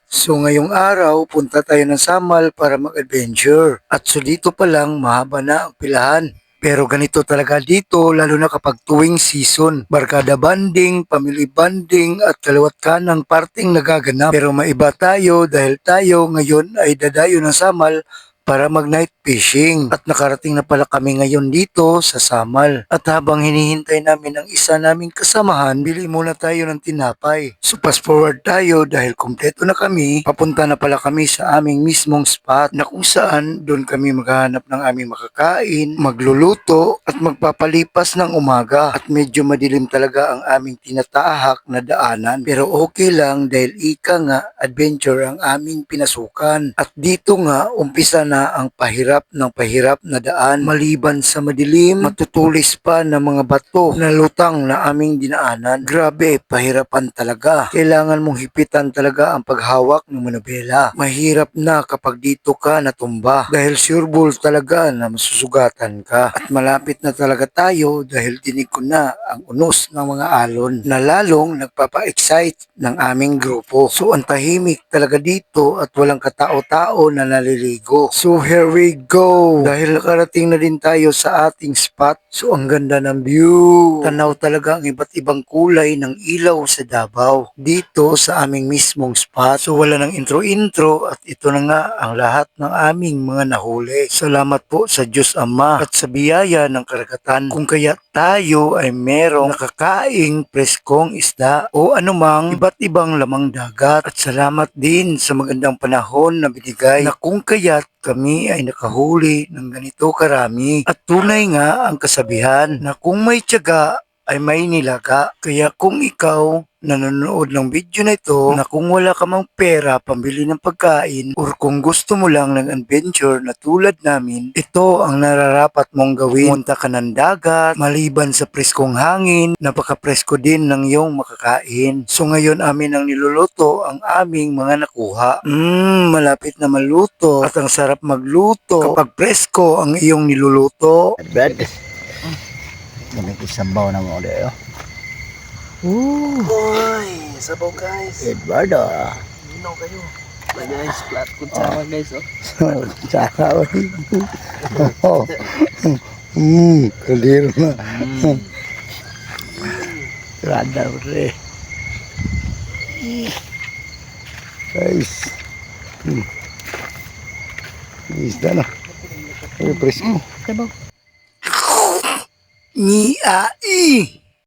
So ngayong araw, punta tayo ng Samal para mag-adventure. At so dito pa lang, mahaba na ang pilahan. Pero ganito talaga dito, lalo na kapag tuwing season. Barkada banding, family banding, at kalawat kanang parting nagaganap. Pero maiba tayo dahil tayo ngayon ay dadayo ng Samal para mag-night fishing. At nakarating na pala kami ngayon dito sa Samal. At habang hinihintay namin ang isa naming kasamahan, bili muna tayo ng tinapay. So fast forward tayo dahil kumpleto na kami, papunta na pala kami sa aming mismong spot na kung saan doon kami maghahanap ng aming makakain, magluluto at magpapalipas ng umaga. At medyo madilim talaga ang aming tinatahak na daanan. Pero okay lang dahil ika nga adventure ang aming pinasukan. At dito nga umpisa na ang pahirap na daan. Maliban sa madilim, matutulis pa ng mga bato na lutang na aming dinaanan. Grabe, pahirapan talaga. Kailangan mong hipitan talaga ang paghawak ng manubela. Mahirap na kapag dito ka natumba dahil sure ball talaga na masusugatan ka. At malapit na talaga tayo dahil dinig ko na ang unos ng mga alon na lalong nagpapa-excite ng aming grupo. So ang tahimik talaga dito at walang katao-tao na naliligo. So here we go. Dahil nakarating na din tayo sa ating spot. So ang ganda ng view. Tanaw talaga ang iba't ibang kulay ng ilaw sa Davao. Dito sa aming mismong spot. So wala ng intro-intro at ito na nga ang lahat ng aming mga nahuli. Salamat po sa Diyos Ama at sa biyaya ng karagatan. Kung kaya tayo ay merong nakakaing preskong isda o anumang iba't ibang lamang dagat. At salamat din sa magandang panahon na binigay na kung kaya't kami ay nakahuli ng ganito karami. At tunay nga ang kasabihan na kung may tiyaga ay may nilaga. Kaya kung ikaw nanonood ng video na ito na kung wala ka mang pera pambili ng pagkain or kung gusto mo lang ng adventure na tulad namin, ito ang nararapat mong gawin. Pumunta ka ng dagat, maliban sa preskong hangin, napaka-presko din ng iyong makakain. So ngayon amin ang niluluto ang aming mga nakuha. Malapit na maluto at ang sarap magluto kapag presko ang iyong niluluto. Brad. Gamit isang baw na mo ulit. Uy, sabaw guys. Eduardo. Ginaw kayo. Guys, flat kutsara guys. Tsaka oh. Kaliro na. Rada bre. Guys. Isda na. Presko. Ni ai.